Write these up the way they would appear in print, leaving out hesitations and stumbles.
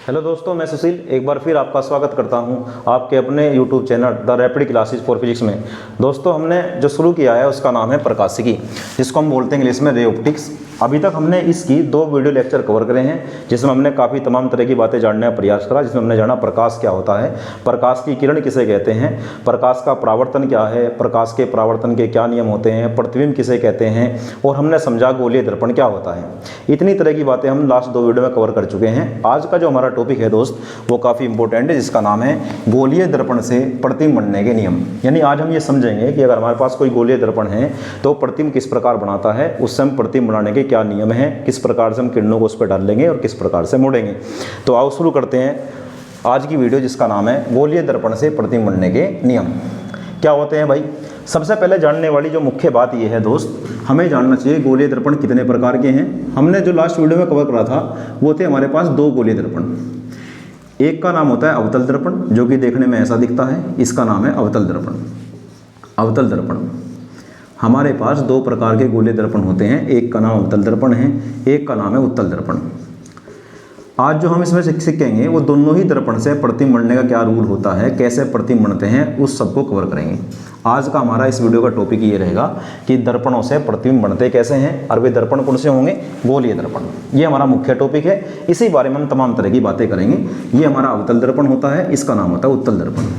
Hello दोस्तों, मैं सुशील एक बार फिर आपका स्वागत करता हूं आपके अपने YouTube channel the rapid classes for physics में। दोस्तों, हमने जो शुरू किया है उसका नाम है प्रकाशिकी, जिसको हम बोलते हैं इंग्लिश में रे ऑप्टिक्स। अभी तक हमने इसकी 2 वीडियो लेक्चर कवर करे हैं, जिसमें हमने काफ़ी तमाम तरह की बातें जानने का प्रयास करा। जिसमें हमने जाना प्रकाश क्या होता है, प्रकाश की किरण किसे कहते हैं, प्रकाश का परावर्तन क्या है, प्रकाश के परावर्तन के क्या नियम होते हैं, प्रतिबिंब किसे कहते हैं, और हमने समझा गोलीय दर्पण क्या होता है। इतनी तरह की बातें हम लास्ट 2 वीडियो में कवर कर चुके हैं। आज का जो हमारा टॉपिक है दोस्त, वो काफ़ी इंपॉर्टेंट है, जिसका नाम है गोलीय दर्पण से प्रतिबिंब बनने के नियम। यानी आज हम ये समझेंगे कि अगर हमारे पास कोई गोलीय दर्पण है तो प्रतिबिंब किस प्रकार बनाता है, उससे हम प्रतिबिंब बनाने के क्या नियम हैं, किस प्रकार से हम किरणों को उस पर डालेंगे और किस प्रकार से मोड़ेंगे। तो आओ शुरू करते हैं आज की वीडियो, जिसका नाम है गोलीय दर्पण से प्रतिबिंब बनने के नियम। क्या होते हैं भाई? सबसे पहले जानने वाली जो मुख्य बात यह है दोस्त, हमें जानना चाहिए गोलीय दर्पण कितने प्रकार के हैं। हमने जो लास्ट वीडियो में कवर करा था वो थे हमारे पास 2 गोलीय दर्पण। एक का नाम होता है अवतल दर्पण, जो कि देखने में ऐसा दिखता है, इसका नाम है अवतल दर्पण। अवतल दर्पण हमारे पास 2 प्रकार के गोलीय दर्पण होते हैं, एक का नाम अवतल दर्पण है, एक का नाम है उत्तल दर्पण। आज जो हम इसमें सीखेंगे वो दोनों ही दर्पण से प्रतिबिंब बनने का क्या रूल होता है, कैसे प्रतिबिंब बनते हैं, उस सबको कवर करेंगे। आज का हमारा इस वीडियो का टॉपिक ये रहेगा कि दर्पणों से प्रतिबिंब बनते कैसे हैं, और वे दर्पण कौन से होंगे, गोलीय दर्पण। ये हमारा मुख्य टॉपिक है, इसी बारे में हम तमाम तरह की बातें करेंगे। ये हमारा अवतल दर्पण होता है, इसका नाम होता है उत्तल दर्पण।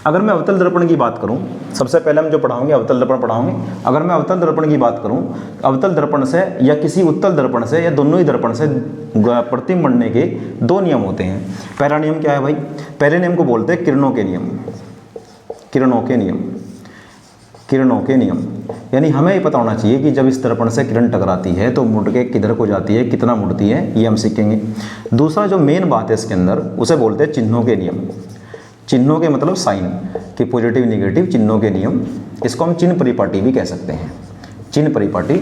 अगर मैं अवतल दर्पण की बात करूं, सबसे पहले हम जो पढ़ाएंगे अवतल दर्पण पढ़ाएंगे। अगर मैं अवतल दर्पण की बात करूं, अवतल दर्पण से या किसी उत्तल दर्पण से या दोनों ही दर्पण से प्रतिबिंब बनने के 2 नियम होते हैं। पहला नियम क्या है भाई? पहले नियम को बोलते हैं किरणों के नियम। किरणों के नियम, किरणों के नियम यानी हमें ये पता होना चाहिए कि जब इस दर्पण से किरण टकराती है तो मुड़ के किधर को जाती है, कितना मुड़ती है, ये हम सीखेंगे। दूसरा जो मेन बात है इसके अंदर, उसे बोलते हैं चिन्हों के नियम। चिन्हों के मतलब साइन कि पॉजिटिव नेगेटिव चिन्हों के नियम, इसको हम चिन्ह परिपाटी भी कह सकते हैं। चिन्ह परिपाटी,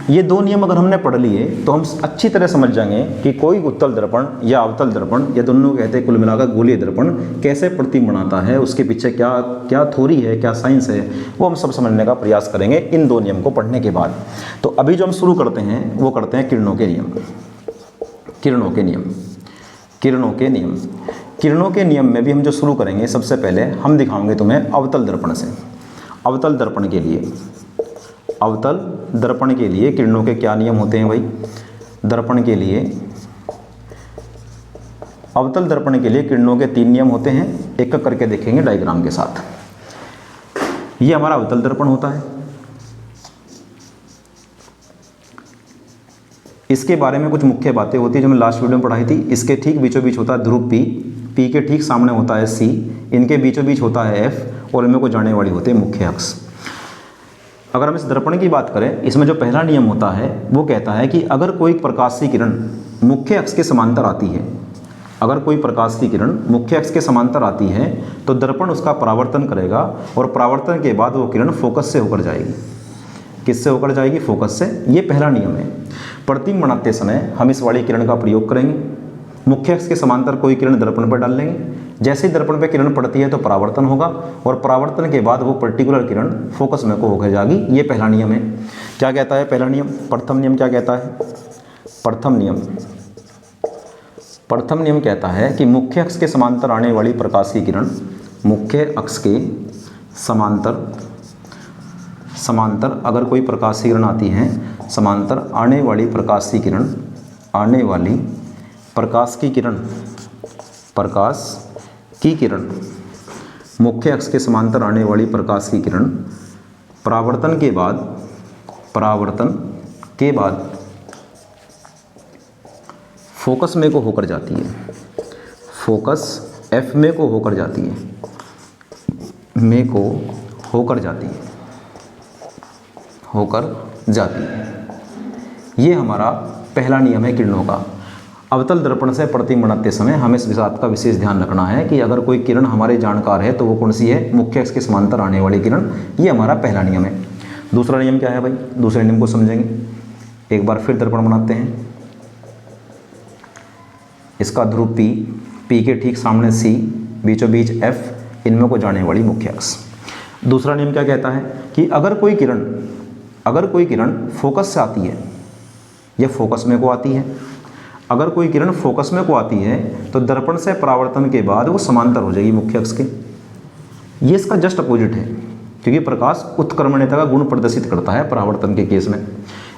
ये 2 नियम अगर हमने पढ़ लिए तो हम अच्छी तरह समझ जाएंगे कि कोई उत्तल दर्पण या अवतल दर्पण या दोनों कहते हैं कुल मिलाकर गोलीय दर्पण कैसे प्रतिबिंब बनाता है, उसके पीछे क्या क्या थ्योरी है, क्या साइंस है, वो हम सब समझने का प्रयास करेंगे इन 2 नियम को पढ़ने के बाद। तो अभी जो हम शुरू करते हैं वो करते हैं किरणों के नियम। किरणों के नियम, किरणों के नियम, किरणों के नियम में भी हम जो शुरू करेंगे, सबसे पहले हम दिखाएंगे तुम्हें अवतल दर्पण से। अवतल दर्पण के लिए, अवतल दर्पण के लिए किरणों के क्या नियम होते हैं भाई? दर्पण के लिए, अवतल दर्पण के लिए किरणों के 3 नियम होते हैं। एक एक करके देखेंगे डायग्राम के साथ। ये हमारा अवतल दर्पण होता है। इसके बारे में कुछ मुख्य बातें होती है जो मैं लास्ट वीडियो में पढ़ाई थी। इसके ठीक बीचों बीच होता है ध्रुव P, P के ठीक सामने होता है C, इनके बीचों बीच होता है F, और इनमें को जाने वाली होते हैं मुख्य अक्ष। अगर हम इस दर्पण की बात करें, इसमें जो पहला नियम होता है वो कहता है कि अगर कोई प्रकाशीय किरण मुख्य अक्ष के समांतर आती है, अगर कोई प्रकाशीय किरण मुख्य अक्ष के समांतर आती है तो दर्पण उसका परावर्तन करेगा, और परावर्तन के बाद वो किरण फोकस से होकर जाएगी। किससे होकर जाएगी? फोकस से। ये पहला नियम है। प्रतिबिंब बनाते समय हम इस वाली किरण का प्रयोग करेंगे। मुख्य अक्ष के समांतर कोई किरण दर्पण पर डाल लेंगे। जैसे ही दर्पण पर किरण पड़ती है तो परावर्तन होगा, और परावर्तन के बाद वो पर्टिकुलर किरण फोकस में को होकर जाएगी। ये पहला नियम है। क्या कहता है पहला नियम? प्रथम नियम क्या कहता है? प्रथम नियम, प्रथम नियम कहता है कि मुख्य अक्ष के समांतर आने वाली प्रकाशीय किरण, मुख्य अक्ष के समांतर, समांतर अगर कोई प्रकाशीय किरण आती है, समांतर आने वाली प्रकाशीय किरण, आने वाली प्रकाश की किरण, प्रकाश की किरण, मुख्य अक्ष के समांतर आने वाली प्रकाश की किरण परावर्तन के बाद, परावर्तन के बाद फोकस में को होकर जाती है। फोकस F में को होकर जाती है, में को होकर जाती है, होकर जाती है। ये हमारा पहला नियम है किरणों का। अवतल दर्पण से प्रतिबिंब बनाते समय हमें इस बात का विशेष ध्यान रखना है कि अगर कोई किरण हमारे जानकार है तो वो कौन सी है? मुख्य अक्ष के समांतर आने वाली किरण। ये हमारा पहला नियम है। दूसरा नियम क्या है भाई? दूसरे नियम को समझेंगे। एक बार फिर दर्पण बनाते हैं। इसका ध्रुव P, P के ठीक सामने C, बीचों बीच F, इनमें को जाने वाली मुख्य अक्ष। दूसरा नियम क्या कहता है कि अगर कोई किरण फोकस से आती है या फोकस में को आती है, अगर कोई किरण फोकस में को आती है तो दर्पण से परावर्तन के बाद वो समांतर हो जाएगी मुख्य अक्ष के। ये इसका जस्ट अपोजिट है, क्योंकि प्रकाश उत्क्रमणीयता का गुण प्रदर्शित करता है परावर्तन के केस में।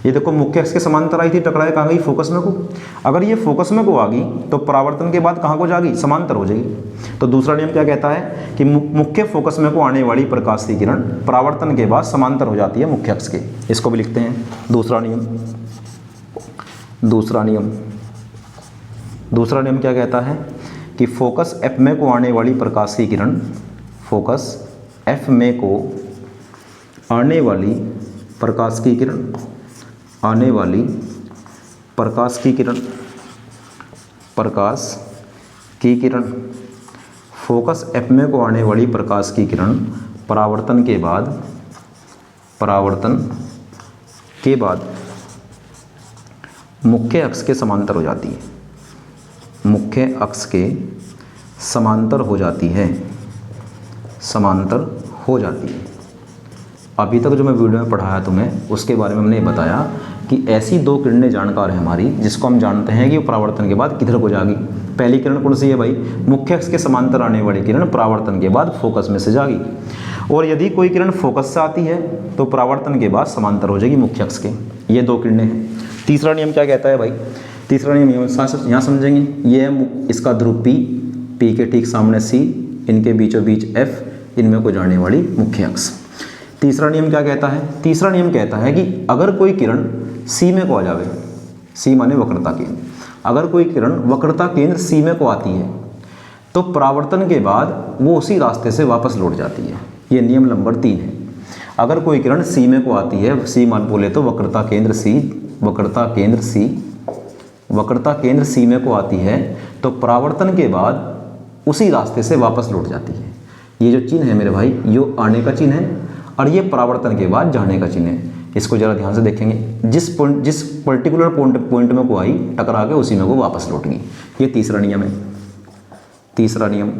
ये देखो मुख्य अक्ष के समांतर आई थी, टकराए कहाँ गई, फोकस में को। अगर ये फोकस में को आ गई तो परावर्तन के बाद कहाँ को जाएगी, समांतर हो जाएगी। तो दूसरा नियम क्या कहता है कि मुख्य फोकस में को आने वाली प्रकाश की किरण परावर्तन के बाद समांतर हो जाती है मुख्य अक्ष के। इसको भी लिखते हैं दूसरा नियम। दूसरा नियम क्या कहता है कि फोकस एफ में को आने वाली प्रकाश की किरण, फोकस एफ में को आने वाली प्रकाश की किरण, आने वाली प्रकाश की किरण, प्रकाश की किरण, फोकस एफ में को आने वाली प्रकाश की किरण परावर्तन के बाद मुख्य अक्ष के समांतर हो जाती है, मुख्य अक्ष के समांतर हो जाती है, समांतर हो जाती है। अभी तक जो मैं वीडियो में पढ़ाया तुम्हें उसके बारे में हमने बताया कि ऐसी दो किरणें जानकार है हमारी जिसको हम जानते हैं कि वो परावर्तन के बाद किधर को जाएगी। पहली किरण कौन सी है भाई, मुख्य अक्ष के समांतर आने वाली किरण परावर्तन के बाद फोकस में से जाएगी। और यदि कोई किरण फोकस से आती है तो परावर्तन के बाद समांतर हो जाएगी मुख्य अक्ष के। ये दो किरणें हैं। तीसरा नियम क्या कहता है भाई, तीसरा नियम यहाँ समझेंगे। ये है इसका ध्रुव पी के ठीक सामने सी, इनके बीचों बीच एफ, इनमें को जाने वाली मुख्य अक्ष। तीसरा नियम क्या कहता है, तीसरा नियम कहता है कि अगर कोई किरण सी में को आ जावे, सी माने वक्रता केंद्र, अगर कोई किरण वक्रता केंद्र सी में को आती है तो परावर्तन के बाद वो उसी रास्ते से वापस लौट जाती है। ये नियम नंबर 3 है। अगर कोई किरण सी में को आती है, सी मान बोले तो वक्रता केंद्र सी, वक्रता केंद्र सी, वक्रता केंद्र सी में को आती है तो परावर्तन के बाद उसी रास्ते से वापस लौट जाती है। ये जो चिन्ह है मेरे भाई, ये आने का चिन्ह है और ये परावर्तन के बाद जाने का चिन्ह है। इसको जरा ध्यान से देखेंगे। जिस पर्टिकुलर पॉइंट में को आई, टकरा के उसी में को वापस लौट गई। ये तीसरा नियम है। तीसरा नियम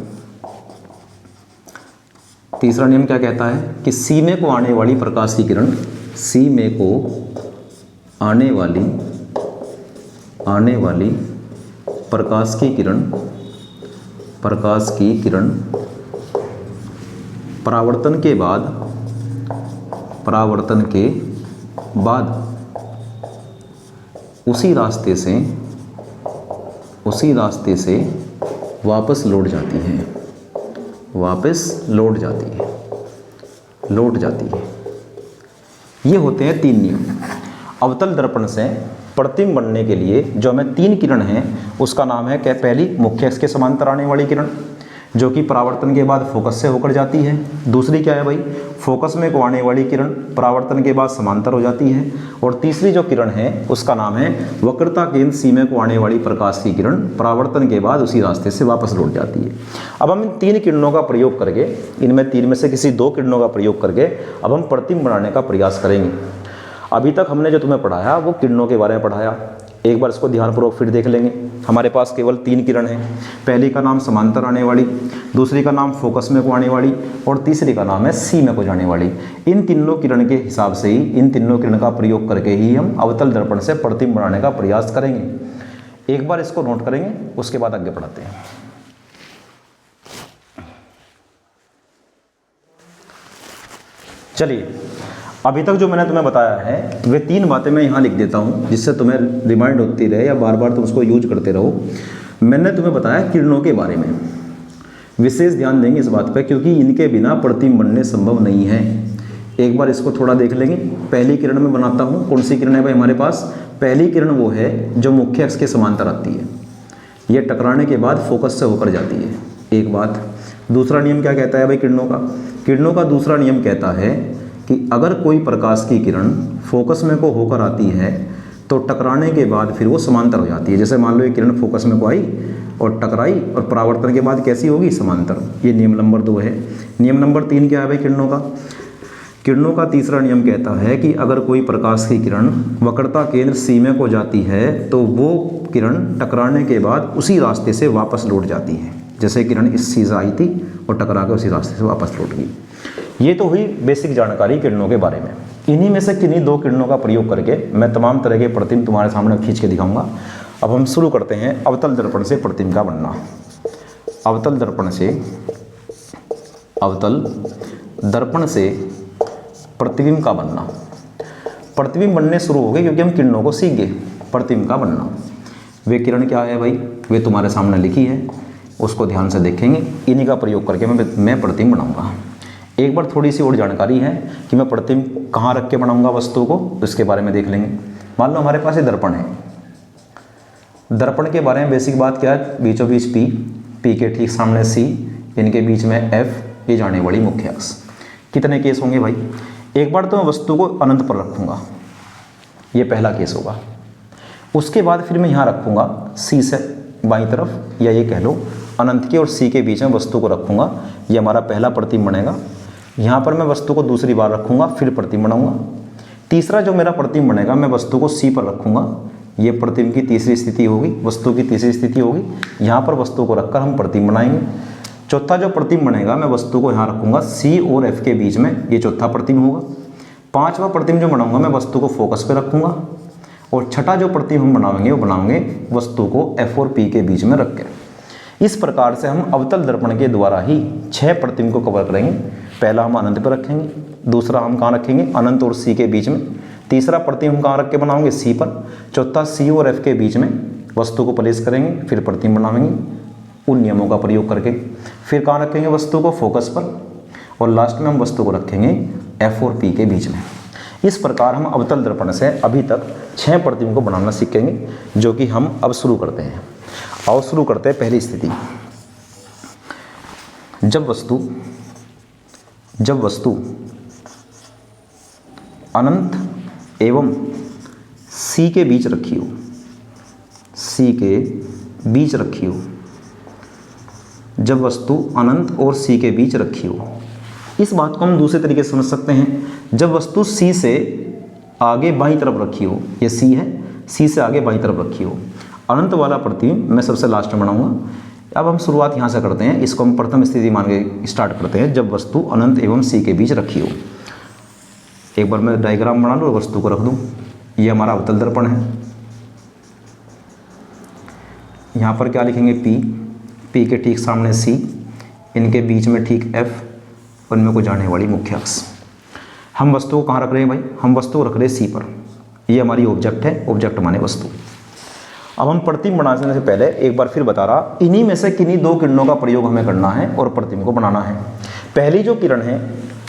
क्या कहता है कि सी में को आने वाली प्रकाश की किरण, सी में को आने वाली प्रकाश की किरण परावर्तन के बाद उसी रास्ते से वापस लौट जाती है, लौट जाती है। ये होते हैं 3 नियम। अवतल दर्पण से प्रतिबिंब बनने के लिए जो हमें 3 किरण हैं उसका नाम है क्या, पहली मुख्य अक्ष के समांतर आने वाली किरण जो कि परावर्तन के बाद फोकस से होकर जाती है। दूसरी क्या है भाई, फोकस में को आने वाली किरण परावर्तन के बाद समांतर हो जाती है। और तीसरी जो किरण है उसका नाम है वक्रता केंद्र सी में को आने वाली प्रकाश की किरण परावर्तन के बाद उसी रास्ते से वापस लौट जाती है। अब हम इन 3 किरणों का प्रयोग करके, इनमें 3 में से किसी 2 किरणों का प्रयोग करके अब हम प्रतिबिंब बनाने का प्रयास करेंगे। अभी तक हमने जो तुम्हें पढ़ाया वो किरणों के बारे में पढ़ाया। एक बार इसको ध्यानपूर्वक फिर देख लेंगे। हमारे पास केवल 3 किरण हैं। पहली का नाम समांतर आने वाली, दूसरी का नाम फोकस में को आने वाली और तीसरी का नाम है सी में को जाने वाली। इन तीनों किरण के हिसाब से ही, इन तीनों किरण का प्रयोग करके ही हम अवतल दर्पण से प्रतिबिंब बनाने का प्रयास करेंगे। एक बार इसको नोट करेंगे, उसके बाद आगे बढ़ाते हैं। चलिए, अभी तक जो मैंने तुम्हें बताया है वे 3 बातें मैं यहाँ लिख देता हूँ जिससे तुम्हें रिमाइंड होती रहे या बार बार तुम उसको यूज करते रहो। मैंने तुम्हें बताया किरणों के बारे में, विशेष ध्यान देंगे इस बात पर क्योंकि इनके बिना प्रतिबिंब बनने संभव नहीं है। एक बार इसको थोड़ा देख लेंगे। पहली किरण में बनाता हूँ। कौन सी किरण है भाई हमारे पास, पहली किरण वो है जो मुख्य अक्ष के समांतर आती है। ये टकराने के बाद फोकस से होकर जाती है, एक बात। दूसरा नियम क्या कहता है भाई किरणों का, किरणों का दूसरा नियम कहता है कि अगर कोई प्रकाश की किरण फोकस में को होकर आती है तो टकराने के बाद फिर वो समांतर हो जाती है। जैसे मान लो ये किरण फोकस में को आई और टकराई और परावर्तन के बाद कैसी होगी, समांतर। ये नियम नंबर 2 है। नियम नंबर 3 क्या है भाई किरणों का, किरणों का तीसरा नियम कहता है कि अगर कोई प्रकाश की किरण वक्रता केंद्र सी में को जाती है तो वो किरण टकराने के बाद उसी रास्ते से वापस लौट जाती है। जैसे किरण इस सी से आई थी और टकरा के उसी रास्ते से वापस लौट गई। ये तो हुई बेसिक जानकारी किरणों के बारे में। इन्हीं में से किन्हीं 2 किरणों का प्रयोग करके मैं तमाम तरह के प्रतिबिंब तुम्हारे सामने खींच के दिखाऊंगा। अब हम शुरू करते हैं अवतल दर्पण से प्रतिबिंब का बनना। अवतल दर्पण से प्रतिबिंब का बनना। प्रतिबिंब बनने शुरू हो गए क्योंकि हम किरणों को सीख गए। प्रतिबिंब का बनना, वे किरण क्या है भाई, वे तुम्हारे सामने लिखी है, उसको ध्यान से देखेंगे। इन्हीं का प्रयोग करके मैं प्रतिबिंब बनाऊंगा। एक बार थोड़ी सी और जानकारी है कि मैं प्रतिबिंब कहाँ रख के बनाऊंगा वस्तु को, तो इसके बारे में देख लेंगे। मान लो हमारे पास ये दर्पण है। दर्पण के बारे में बेसिक बात क्या है, बीचों बीच पी के ठीक सामने सी, इनके बीच में एफ, ये जाने वाली मुख्य अक्ष। कितने केस होंगे भाई, एक बार तो मैं वस्तु को अनंत पर रखूँगा, ये पहला केस होगा। उसके बाद फिर मैं यहाँ रखूँगा सी से बाईं तरफ, या ये कह लो अनंत के और सी के बीच में वस्तु को रखूँगा, ये हमारा पहला प्रतिबिंब बनेगा। यहाँ पर मैं वस्तु को दूसरी बार रखूँगा, फिर प्रतिबिंब बनाऊँगा। तीसरा जो मेरा प्रतिबिंब बनेगा, मैं वस्तु को सी पर रखूँगा, ये प्रतिबिंब की तीसरी स्थिति होगी, वस्तु की तीसरी स्थिति होगी। यहाँ पर वस्तु को रखकर हम प्रतिबिंब बनाएंगे। चौथा जो प्रतिबिंब बनेगा, मैं वस्तु को यहाँ रखूँगा सी और एफ के बीच में, ये चौथा प्रतिबिंब होगा। पांचवा प्रतिबिंब जो बनाऊँगा, मैं वस्तु को फोकस पे रखूँगा। और छठा जो प्रतिबिंब हम बनाएंगे, वो बनाएंगे वस्तु को एफ और पी के बीच में रख के। इस प्रकार से हम अवतल दर्पण के द्वारा ही 6 प्रतिबिंब को कवर करेंगे। पहला हम अनंत पर रखेंगे, दूसरा हम कहाँ रखेंगे, अनंत और सी के बीच में। तीसरा प्रतिबिंब हम कहाँ रख के बनाएंगे, सी पर। चौथा सी और एफ के बीच में वस्तु को प्लेस करेंगे, फिर प्रतिबिंब बनाएंगे उन नियमों का प्रयोग करके। फिर कहाँ रखेंगे वस्तु को, फोकस पर। और लास्ट में हम वस्तु को रखेंगे एफ और पी के बीच में। इस प्रकार हम अवतल दर्पण से अभी तक 6 प्रतिबिंब को बनाना सीखेंगे, जो कि हम अब शुरू करते हैं। आओ शुरू करते हैं पहली स्थिति। जब वस्तु अनंत एवं सी के बीच रखी हो, सी के बीच रखी हो, जब वस्तु अनंत और सी के बीच रखी हो। इस बात को हम दूसरे तरीके से समझ सकते हैं। जब वस्तु सी से आगे बाईं तरफ रखी हो, ये सी है, सी से आगे बाईं तरफ रखी हो। अनंत वाला प्रतिबिंब मैं सबसे लास्ट में बनाऊंगा। अब हम शुरुआत यहाँ से करते हैं, इसको हम प्रथम स्थिति मान के स्टार्ट करते हैं। जब वस्तु अनंत एवं सी के बीच रखी हो, एक बार मैं डायग्राम बना लूँ और वस्तु को रख दूँ। ये हमारा अवतल दर्पण है। यहाँ पर क्या लिखेंगे, पी के ठीक सामने सी, इनके बीच में ठीक एफ, उनमें को जाने वाली मुख्य अक्ष। हम वस्तु को कहाँ रख रहे हैं भाई, हम वस्तु को रख रहे हैं सी पर। ये हमारी ऑब्जेक्ट है, ऑब्जेक्ट माने वस्तु। अब हम प्रतिबिंब बनाने से पहले एक बार फिर बता रहा, इन्हीं में से किन्हीं 2 किरणों का प्रयोग हमें करना है और प्रतिबिंब को बनाना है। पहली जो किरण है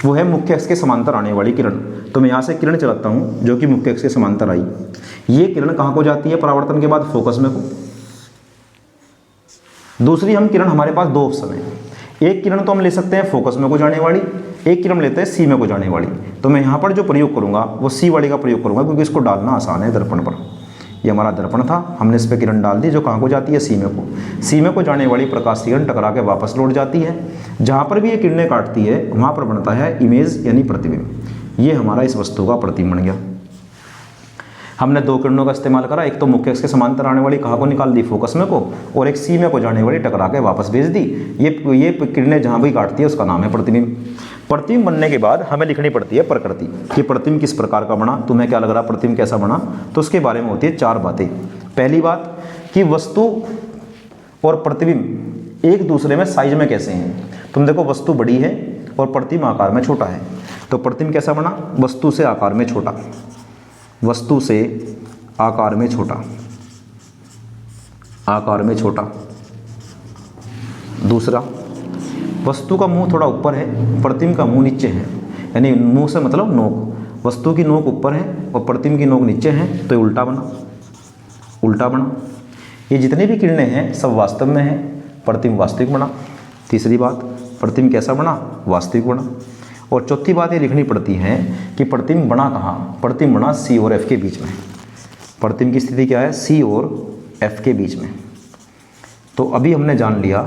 वो है मुख्य अक्ष के समांतर आने वाली किरण। तो मैं यहाँ से किरण चलाता हूँ जो कि मुख्य अक्ष के समांतर आई। ये किरण कहाँ को जाती है परावर्तन के बाद, फोकस में को। दूसरी हम किरण, हमारे पास 2 ऑप्शन है। एक किरण तो हम ले सकते हैं फोकस में को जाने वाली, एक किरण लेते हैं सी में को जाने वाली। तो मैं यहाँ पर जो प्रयोग करूँगा वो सी वाली का प्रयोग करूँगा, क्योंकि इसको डालना आसान है दर्पण पर। ये हमारा दर्पण था, हमने इस पर किरण डाल दी जो कहाँ को जाती है, सी में को। सी में को जाने वाली प्रकाश किरण टकरा के वापस लौट जाती है। जहाँ पर भी ये किरणें काटती है वहाँ पर बनता है इमेज यानी प्रतिबिंब। ये हमारा इस वस्तु का प्रतिबिंब बन गया। हमने 2 किरणों का इस्तेमाल करा, एक तो मुख्य अक्ष के समांतर आने वाली कहाँ को निकाल दी, फोकस में को, और एक सी में को जाने वाली टकरा के वापस भेज दी। ये किरणें जहाँ भी काटती है उसका नाम है प्रतिबिंब। प्रतिबिंब बनने के बाद हमें लिखनी पड़ती है प्रकृति, कि प्रतिबिंब किस प्रकार का बना, तुम्हें क्या लग रहा प्रतिबिंब कैसा बना। तो उसके बारे में होती है 4 बातें। पहली बात कि वस्तु और प्रतिबिंब एक दूसरे में साइज में कैसे हैं। तुम देखो वस्तु बड़ी है और प्रतिबिंब आकार में छोटा है, तो प्रतिबिंब कैसा बना, वस्तु से आकार में छोटा, वस्तु से आकार में छोटा, आकार में छोटा। दूसरा, वस्तु का मुंह थोड़ा ऊपर है, प्रतिबिंब का मुंह नीचे है, यानी मुंह से मतलब नोक, वस्तु की नोक ऊपर है और प्रतिबिंब की नोक नीचे है, तो उल्टा बना, उल्टा बना। ये जितनी भी किरणें हैं सब वास्तव में है, प्रतिबिंब वास्तविक बना। तीसरी बात, प्रतिबिंब कैसा बना, वास्तविक बना। और चौथी बात ये लिखनी पड़ती है कि प्रतिबिंब बना कहाँ, प्रतिबिंब बना सी और एफ के बीच में। प्रतिबिंब की स्थिति क्या है, सी और एफ के बीच में। तो अभी हमने जान लिया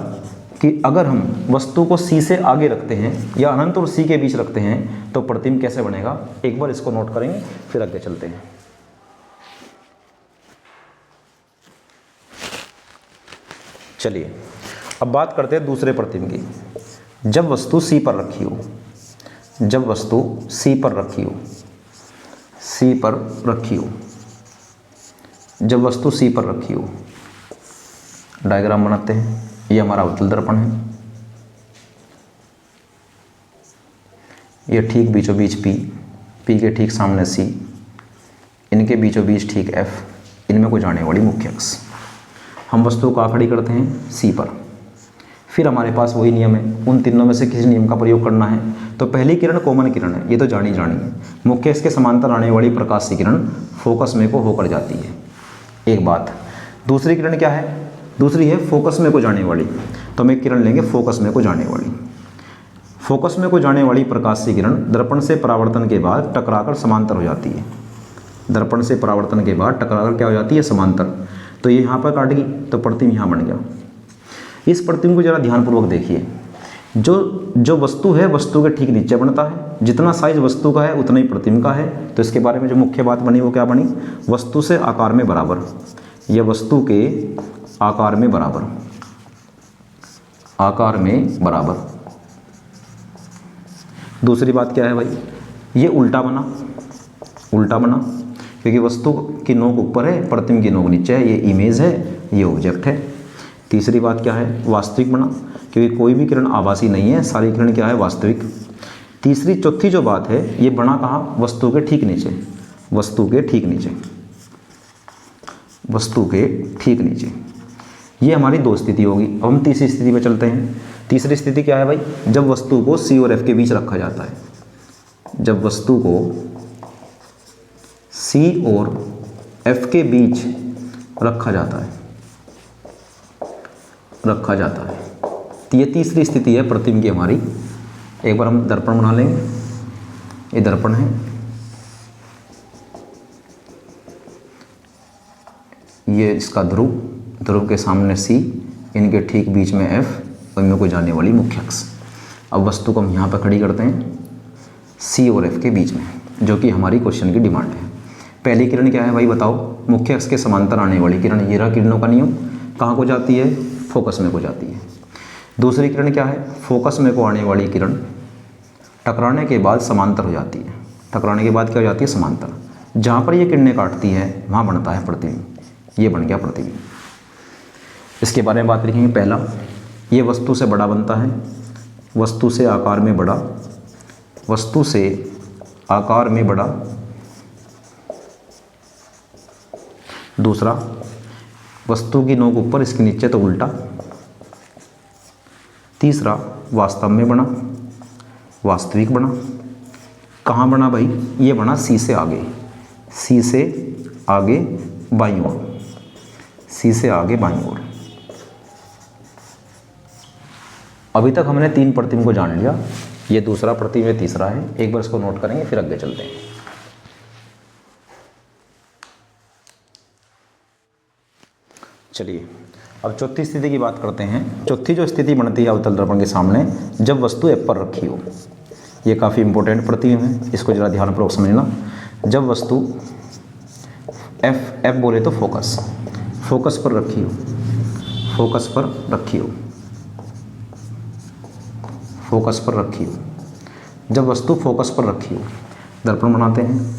कि अगर हम वस्तु को सी से आगे रखते हैं या अनंत और सी के बीच रखते हैं तो प्रतिबिंब कैसे बनेगा। एक बार इसको नोट करेंगे फिर आगे चलते हैं। चलिए अब बात करते हैं दूसरे प्रतिबिंब की। जब वस्तु सी पर रखी हो, जब वस्तु सी पर रखी हो, सी पर रखी हो, जब वस्तु सी पर रखी हो। डायग्राम बनाते हैं। ये हमारा अवतल दर्पण है, ये ठीक बीचों बीच पी के ठीक सामने सी, इनके बीचों बीच ठीक एफ, इनमें को जाने वाली मुख्य अक्ष। हम वस्तु को खड़ी करते हैं सी पर। फिर हमारे पास वही नियम है, उन तीनों में से किसी नियम का प्रयोग करना है। तो पहली किरण कॉमन किरण है, ये तो जानी है। मुख्य अक्ष के समांतर आने वाली प्रकाशीय किरण फोकस में को होकर जाती है, एक बात। दूसरी किरण क्या है? दूसरी है फोकस में को जाने वाली। तो हम एक किरण लेंगे फोकस में को जाने वाली। फोकस में को जाने वाली प्रकाशीय किरण दर्पण से परावर्तन के बाद टकराकर समांतर हो जाती है। दर्पण से परावर्तन के बाद टकराकर क्या हो जाती है? समांतर। तो ये यहाँ पर काट गई तो प्रतिबिंब यहाँ बन गया। इस प्रतिबिंब को जरा ध्यानपूर्वक देखिए। जो वस्तु है वस्तु के ठीक नीचे बनता है, जितना साइज वस्तु का है उतना ही प्रतिबिंब का है। तो इसके बारे में जो मुख्य बात बनी वो क्या बनी? वस्तु से आकार में बराबर, यह वस्तु के आकार में बराबर, आकार में बराबर। दूसरी बात क्या है भाई? ये उल्टा बना, उल्टा बना क्योंकि वस्तु की नोक ऊपर है, प्रतिबिंब की नोक नीचे है। ये इमेज है, ये ऑब्जेक्ट है। तीसरी बात क्या है? वास्तविक बना क्योंकि कोई भी किरण आभासी नहीं है, सारी किरण क्या है? वास्तविक। चौथी जो बात है, ये बना कहाँ? वस्तु के ठीक नीचे, वस्तु के ठीक नीचे, वस्तु के ठीक नीचे। ये हमारी दो स्थिति होगी। अब हम तीसरी स्थिति पे चलते हैं। तीसरी स्थिति क्या है भाई? जब वस्तु को सी और एफ के बीच रखा जाता है। जब वस्तु को सी और एफ के बीच रखा जाता है, रखा जाता है। तो ये तीसरी स्थिति है प्रतिबिंब की हमारी। एक बार हम दर्पण बना लेंगे। ये दर्पण है, ये इसका ध्रुव, ध्रुव के सामने सी, इनके ठीक बीच में एफ, इनमें को जाने वाली मुख्य अक्ष। अब वस्तु को हम यहाँ पर खड़ी करते हैं सी और एफ के बीच में, जो कि हमारी क्वेश्चन की डिमांड है। पहली किरण क्या है भाई बताओ? मुख्य अक्ष के समांतर आने वाली किरण। ये रहा किरणों का नियम। कहाँ को जाती है? फोकस में को जाती है। दूसरी किरण क्या है? फोकस में को आने वाली किरण टकराने के बाद समांतर हो जाती है। टकराने के बाद क्या हो जाती है? समांतर। जहाँ पर ये किरणें काटती है वहाँ बनता है प्रतिबिंब। ये बन गया प्रतिबिंब। इसके बारे में बात लिखेंगे। पहला, ये वस्तु से बड़ा बनता है, वस्तु से आकार में बड़ा, वस्तु से आकार में बड़ा। दूसरा, वस्तु की नोक ऊपर, इसके नीचे तो उल्टा। तीसरा, वास्तव में बना, वास्तविक बना। कहाँ बना भाई? ये बना सी से आगे, सी से आगे बाईं ओर, सी से आगे बाईं ओर। अभी तक हमने तीन प्रतिबिंब को जान लिया। ये दूसरा प्रतिबिंब है, तीसरा है। एक बार इसको नोट करेंगे फिर आगे चलते हैं। चलिए अब चौथी स्थिति की बात करते हैं। चौथी जो स्थिति बनती है अवतल दर्पण के सामने, जब वस्तु एफ पर रखी हो। ये काफ़ी इंपॉर्टेंट प्रतिबिंब है, इसको जरा ध्यानपूर्वक समझना। जब वस्तु एफ बोले तो फोकस, फोकस पर रखी हो, फोकस पर रखी हो, फोकस पर रखी हो। जब वस्तु फोकस पर रखी हो, दर्पण बनाते हैं।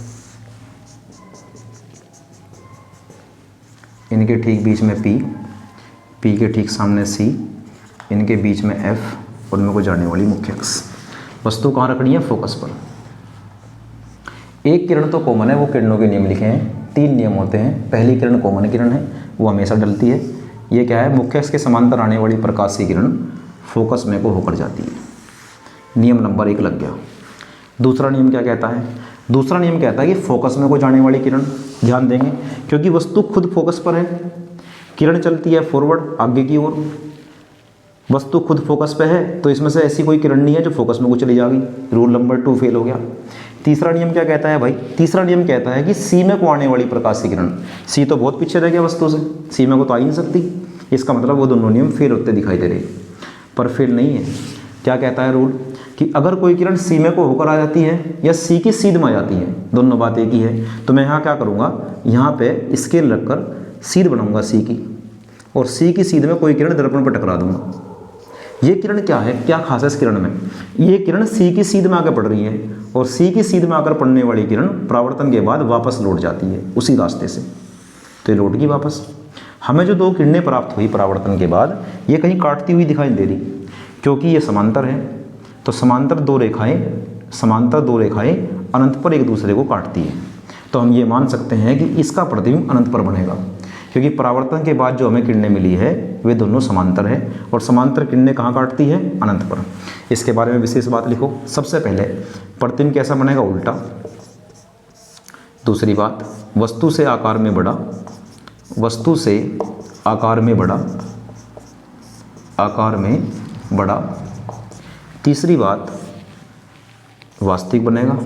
इनके ठीक बीच में पी के ठीक सामने सी, इनके बीच में एफ, उनमें को जाने वाली मुख्य अक्ष। वस्तु कहाँ रखनी है? फोकस पर। एक किरण तो कॉमन है, वो किरणों के नियम लिखे हैं। तीन नियम होते हैं। पहली किरण कॉमन किरण है, वो हमेशा डलती है। ये क्या है? मुख्य अक्ष के समांतर आने वाली प्रकाशीय किरण फोकस में को होकर जाती है। नियम नंबर 1 लग गया। दूसरा नियम क्या कहता है? दूसरा नियम कहता है कि फोकस में को जाने वाली किरण, ध्यान देंगे क्योंकि वस्तु खुद फोकस पर है। किरण चलती है फॉरवर्ड, आगे की ओर। वस्तु खुद फोकस पे है, तो इसमें से ऐसी कोई किरण नहीं है जो फोकस में को चली जाएगी। रूल नंबर 2 फेल हो गया। तीसरा नियम क्या कहता है भाई? तीसरा नियम कहता है कि सी में को आने वाली प्रकाशीय किरण, सी तो बहुत पीछे रह गया वस्तु से, सी में को तो आ ही नहीं सकती। इसका मतलब वो दोनों नियम फेल होते दिखाई दे रहे, पर फेल नहीं है। क्या कहता है रूल? कि अगर कोई किरण सी में को होकर आ जाती है या सी की सीध में आ जाती है, दोनों बात एक ही है, तो मैं यहाँ क्या करूँगा? यहाँ पे स्केल रखकर सीध बनाऊँगा सी की, और सी की सीध में कोई किरण दर्पण पर टकरा दूँगा। ये किरण क्या है? क्या खास है इस किरण में? ये किरण सी की सीध में आकर पड़ रही है, और सी की सीध में आकर पड़ने वाली किरण परावर्तन के बाद वापस लौट जाती है उसी रास्ते से। तो ये लौट गई वापस। हमें जो दो किरणें प्राप्त हुई परावर्तन के बाद, ये कहीं काटती हुई दिखाई दे रही, क्योंकि ये समांतर है। तो समांतर दो रेखाएं अनंत पर एक दूसरे को काटती है। तो हम ये मान सकते हैं कि इसका प्रतिबिंब अनंत पर बनेगा, क्योंकि परावर्तन के बाद जो हमें किरणें मिली है वे दोनों समांतर है, और समांतर किरणें कहाँ काटती है? अनंत पर। इसके बारे में विशेष बात लिखो। सबसे पहले प्रतिबिंब कैसा बनेगा? उल्टा। दूसरी बात, वस्तु से आकार में बड़ा, वस्तु से आकार में बड़ा, आकार में बड़ा। तीसरी बात, वास्तविक बनेगा,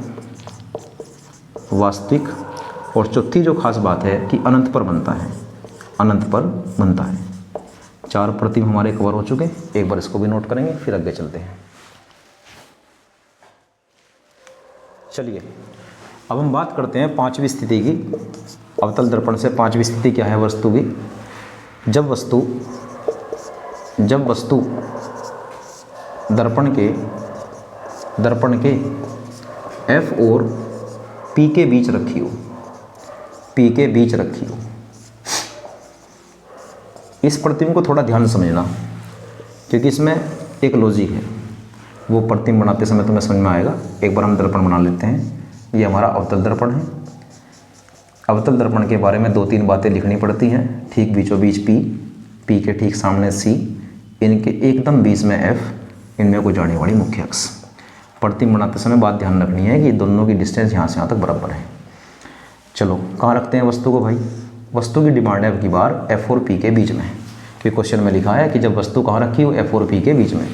वास्तविक। और चौथी जो खास बात है कि अनंत पर बनता है, अनंत पर बनता है। 4 प्रतिबिंब हमारे कवर हो चुके। एक बार इसको भी नोट करेंगे, फिर आगे चलते हैं। चलिए अब हम बात करते हैं 5वीं स्थिति की। अवतल दर्पण से 5वीं स्थिति क्या है वस्तु की? जब वस्तु दर्पण के F और P के बीच रखी हो, P के बीच रखी हो। इस प्रतिबिंब को थोड़ा ध्यान से समझना, क्योंकि इसमें एक लॉजिक है, वो प्रतिबिंब बनाते समय तुम्हें समझ में आएगा। एक बार हम दर्पण बना लेते हैं। ये हमारा अवतल दर्पण है। अवतल दर्पण के बारे में 2-3 बातें लिखनी पड़ती हैं। ठीक बीचों बीच P के ठीक सामने C, इनके एकदम बीच में F, इनमें को जाने वाली मुख्य अक्ष। प्रतिबिंब बनाते समय बात ध्यान रखनी है कि दोनों की डिस्टेंस यहाँ से यहाँ तक बराबर है। चलो कहाँ रखते हैं वस्तु को भाई? वस्तु की डिमांड है अब की बार F और P के बीच में, क्योंकि क्वेश्चन में लिखा है कि जब वस्तु कहाँ रखी हो? F और P के बीच में।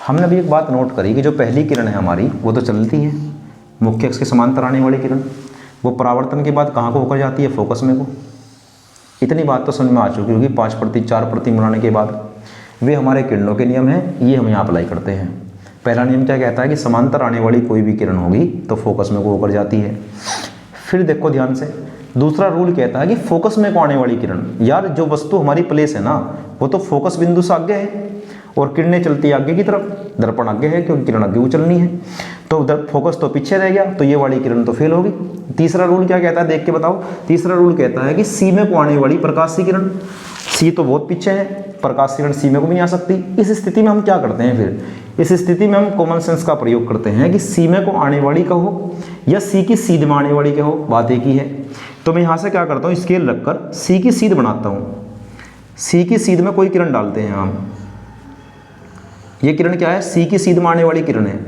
हमने अभी एक बात नोट करी कि जो पहली किरण है हमारी वो तो चलती है, मुख्य अक्ष के समांतर आने वाली किरण, वो परावर्तन के बाद कहाँ को होकर जाती है? फोकस में को। इतनी बात तो समझ में आ चुकी होगी। 4 प्रतिबिंब बनाने के बाद वे हमारे किरणों के नियम हैं, ये हम यहाँ अप्लाई करते हैं। पहला नियम क्या कहता है कि समांतर आने वाली कोई भी किरण होगी तो फोकस में को होकर जाती है। फिर देखो ध्यान से, दूसरा रूल कहता है कि फोकस में को आने वाली किरण, यार जो वस्तु हमारी प्लेस है ना वो तो फोकस बिंदु से आगे है और किरणें चलती है आगे की तरफ, दर्पण आगे है क्योंकि किरण आगे को चलनी है, तो फोकस तो पीछे रह गया, तो ये वाली किरण तो फेल होगी। तीसरा रूल क्या कहता है? देख के बताओ। तीसरा रूल कहता है कि सी में को आने वाली प्रकाशीय किरण, सी तो बहुत पीछे है, प्रकाश किरण सी में को भी नहीं आ सकती। इस स्थिति में हम क्या करते हैं? फिर इस स्थिति में हम कॉमन सेंस का प्रयोग करते हैं कि सी में को आने वाली कहो या सी की सीध में आने वाली कहो, बात एक ही है। तो मैं यहाँ से क्या करता हूँ? स्केल रखकर सी की सीध बनाता हूँ। सी की सीध में कोई किरण डालते हैं हम। ये किरण क्या है? सी की सीध में आने वाली किरण है।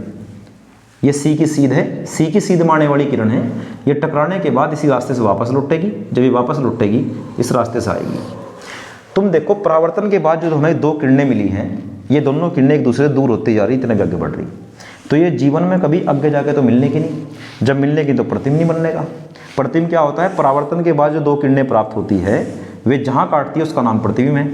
ये सी की सीध है, सी की सीध में आने वाली किरण है। ये टकराने के बाद इसी रास्ते से वापस लौटेगी, जब ये वापस लौटेगी इस रास्ते से आएगी। तुम देखो परावर्तन के बाद जो हमें 2 किरणें मिली हैं, ये दोनों किरणें एक दूसरे से दूर होती जा रही, इतने आगे बढ़ रही, तो ये जीवन में कभी आगे जाके तो मिलने की नहीं। जब मिलने की तो प्रतिबिंब नहीं बनने का। प्रतिबिंब क्या होता है? परावर्तन के बाद जो 2 किरणें प्राप्त होती है वे जहाँ काटती है उसका नाम प्रतिबिंब है।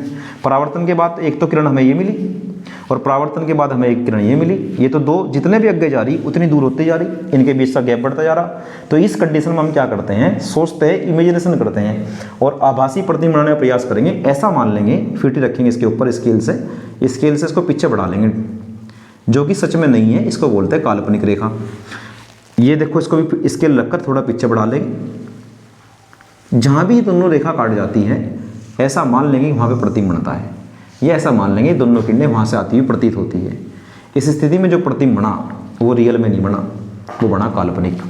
परावर्तन के बाद एक तो किरण हमें ये मिली और परावर्तन के बाद हमें एक किरण ये मिली, ये तो 2 जितने भी आगे जा रही उतनी दूर होती जा रही, इनके बीच का गैप बढ़ता जा रहा। तो इस कंडीशन में हम क्या करते हैं? सोचते हैं, इमेजिनेशन करते हैं और आभासी प्रतिबिंब बनाने का प्रयास करेंगे। ऐसा मान लेंगे, फिटी रखेंगे इसके ऊपर स्केल से इसको पीछे बढ़ा लेंगे, जो कि सच में नहीं है, इसको बोलते हैं काल्पनिक रेखा। ये देखो, इसको भी स्केल रखकर थोड़ा पीछे बढ़ा लेंगे। जहाँ भी दोनों रेखा काट जाती है ऐसा मान लेंगे कि वहाँ पे प्रतिबिंब बनता है। ये ऐसा मान लेंगे दोनों किरणें वहाँ से आती हुई प्रतीत होती है। इस स्थिति में जो प्रतिबिंब बना वो रियल में नहीं बना, वो बना काल्पनिक,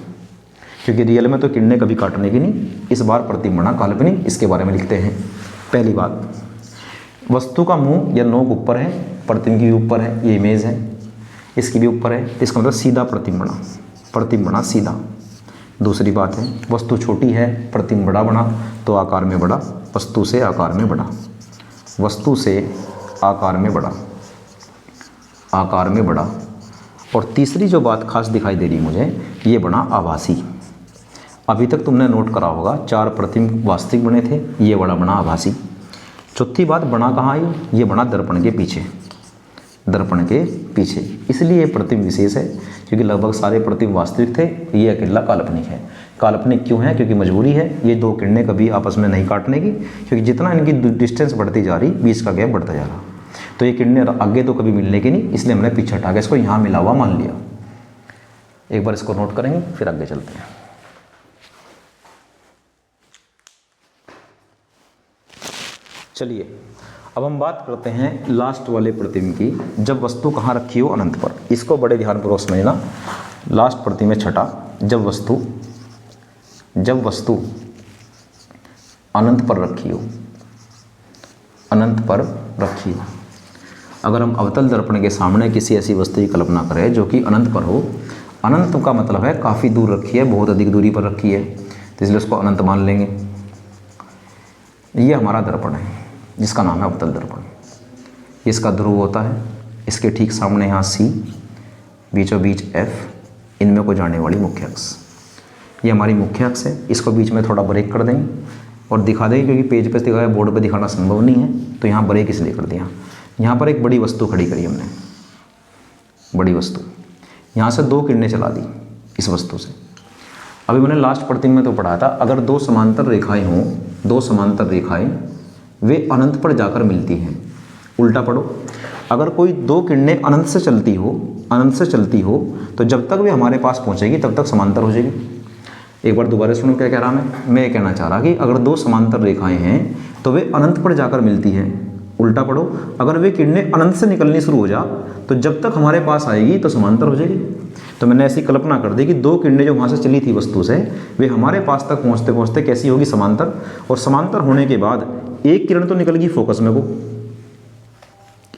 क्योंकि रियल में तो किरणें कभी काटने की नहीं। इस बार प्रतिबिंब बना काल्पनिक। इसके बारे में लिखते हैं। पहली बात, वस्तु का मुंह या नोक ऊपर है, प्रतिबिंब की भी ऊपर है, ये इमेज है, इसकी भी ऊपर है, इसका मतलब सीधा प्रतिबिंब बना सीधा। दूसरी बात है, वस्तु छोटी है, प्रतिबिंब बड़ा बना, तो आकार में बड़ा, वस्तु से आकार में बड़ा, वस्तु से आकार में बड़ा, आकार में बड़ा। और तीसरी जो बात खास दिखाई दे रही मुझे, ये बना आभासी। अभी तक तुमने नोट करा होगा 4 प्रतिबिंब वास्तविक बने थे, ये बड़ा बना आभासी। चौथी बात, बना कहाँ आई? ये बना दर्पण के पीछे, दर्पण के पीछे। इसलिए ये प्रतिबिंब विशेष है, क्योंकि लगभग सारे प्रतिबिंब वास्तविक थे, ये अकेला काल्पनिक है। काल्पनिक क्यों है? क्योंकि मजबूरी है, ये 2 किरणें कभी आपस में नहीं काटने की, क्योंकि जितना इनकी डिस्टेंस बढ़ती जा रही, बीच का गैप बढ़ता जा रहा, तो ये किरणें आगे तो कभी मिलने की नहीं, इसलिए हमने पीछे हटा के इसको यहाँ मिला हुआ मान लिया। एक बार इसको नोट करेंगे, फिर आगे चलते हैं। चलिए अब हम बात करते हैं लास्ट वाले प्रतिबिंब की, जब वस्तु कहाँ रखी हो, अनंत पर। इसको बड़े ध्यानपूर्वक समझना। लास्ट प्रतिबिंब है छठा, जब वस्तु अनंत पर रखी हो, अनंत पर रखी हो। अगर हम अवतल दर्पण के सामने किसी ऐसी वस्तु की कल्पना करें जो कि अनंत पर हो, अनंत का मतलब है काफ़ी दूर रखी है, बहुत अधिक दूरी पर रखी है, तो इसलिए उसको अनंत मान लेंगे। ये हमारा दर्पण है जिसका नाम है अवतल दर्पण। इसका ध्रुव होता है, इसके ठीक सामने यहाँ C, बीचों बीच F, इनमें को जाने वाली मुख्य अक्ष। ये हमारी मुख्य अक्ष है। इसको बीच में थोड़ा ब्रेक कर देंगे और दिखा देंगे, क्योंकि पेज पे दिखाया, बोर्ड पे दिखाना संभव नहीं है, तो यहाँ ब्रेक इसलिए कर दिया। यहाँ पर एक बड़ी वस्तु खड़ी करी हमने, बड़ी वस्तु, यहाँ से 2 किरणें चला दी इस वस्तु से। अभी मैंने लास्ट प्रतिबिंब में तो पढ़ा था, अगर 2 समांतर रेखाएं हों, 2 समांतर रेखाएं, वे अनंत पर जाकर मिलती हैं। उल्टा पढ़ो, अगर कोई 2 किरणें अनंत से चलती हो, तो जब तक वे हमारे पास पहुँचेगी तब तक समांतर हो जाएगी। एक बार दोबारा सुनो क्या कह रहा मैं ये कहना चाह रहा कि अगर 2 समांतर रेखाएं हैं तो वे अनंत पर जाकर मिलती हैं। उल्टा पढ़ो, अगर वे किरणें अनंत से निकलनी शुरू हो जा तो जब तक हमारे पास आएगी तो समांतर हो जाएगी। तो मैंने ऐसी कल्पना कर दी कि 2 किरणें जो वहाँ से चली थी वस्तु से, वे हमारे पास तक पहुँचते पहुँचते कैसी होगी, समांतर। और समांतर होने के बाद एक किरण तो निकलेगी फोकस में को,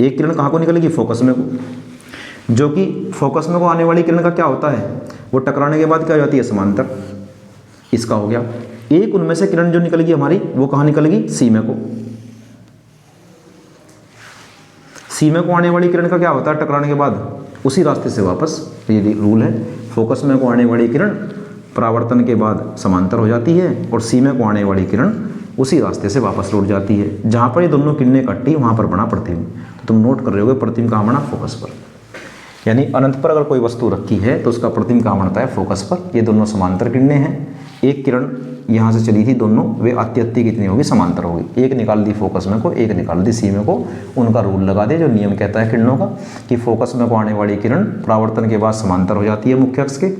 एक किरण कहाँ को निकलेगी, फोकस में को, जो कि फोकस में को आने वाली किरण का क्या होता है, वो टकराने के बाद क्या हो जाती है, समांतर। इसका हो गया। एक उनमें से किरण जो निकलेगी हमारी, वो कहाँ निकलेगी, सी में को। सी में को आने वाली किरण का क्या होता है, टकराने के बाद उसी रास्ते से वापस, ये रूल है। फोकस में को आने वाली किरण परावर्तन के बाद समांतर हो जाती है, और सी में को आने वाली किरण उसी रास्ते से वापस लौट जाती है। जहाँ पर ये दोनों किरणें कट्टी, वहाँ पर बना प्रतिबिंब। तो तुम नोट कर रहे होगे प्रतिबिंब कहाँ बना, फोकस पर। यानी अनंत पर अगर कोई वस्तु रखी है तो उसका प्रतिबिंब कहाँ बनता है, फोकस पर। ये दोनों समांतर किरणें हैं। एक किरण यहाँ से चली थी, दोनों वे आती कितनी होगी, समांतर होगी। एक निकाल दी फोकस में को, एक निकाल दी सी में को। उनका रूल लगा दे जो नियम कहता है किरणों का, कि फोकस में को आने वाली किरण परावर्तन के बाद समांतर हो जाती है मुख्य अक्ष के,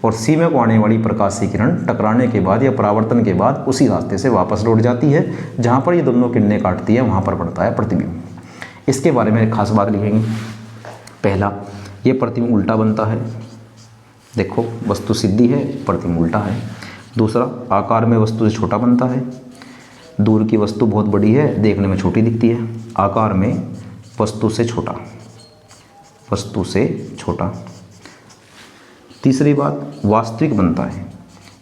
और सी में को आने वाली प्रकाशीय किरण टकराने के बाद या परावर्तन के बाद उसी रास्ते से वापस लौट जाती है। जहाँ पर ये दोनों किरणें काटती है वहाँ पर बनता है प्रतिबिंब। इसके बारे में एक खास बात लिखेंगे। पहला, ये प्रतिबिंब उल्टा बनता है। देखो, वस्तु सीधी है, प्रतिबिंब उल्टा है। दूसरा, आकार में वस्तु से छोटा बनता है। दूर की वस्तु बहुत बड़ी है, देखने में छोटी दिखती है। आकार में वस्तु से छोटा, वस्तु से छोटा। तीसरी बात, वास्तविक बनता है।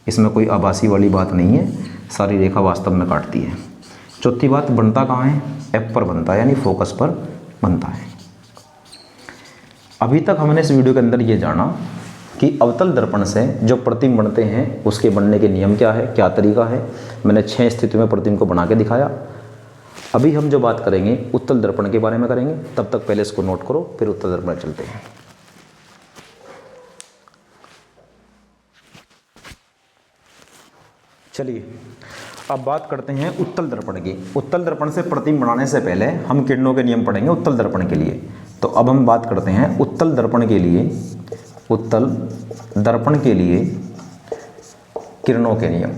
इसमें कोई आभासी वाली बात नहीं है, सारी रेखा वास्तव में काटती है। चौथी बात, बनता कहाँ है, एफ पर बनता है, यानी फोकस पर बनता है। अभी तक हमने इस वीडियो के अंदर ये जाना कि अवतल दर्पण से जो प्रतिबिंब बनते हैं उसके बनने के नियम क्या है, क्या तरीका है। मैंने 6 स्थितियों में प्रतिबिंब को बना के दिखाया। अभी हम जो बात करेंगे उत्तल दर्पण के बारे में करेंगे। तब तक पहले इसको नोट करो, फिर उत्तल दर्पण चलते हैं। चलिए अब बात करते हैं उत्तल दर्पण की। उत्तल दर्पण से प्रतिबिंब बनाने से पहले हम किरणों के नियम पढ़ेंगे उत्तल दर्पण के लिए। तो अब हम बात करते हैं उत्तल दर्पण के लिए, उत्तल दर्पण के लिए किरणों के नियम।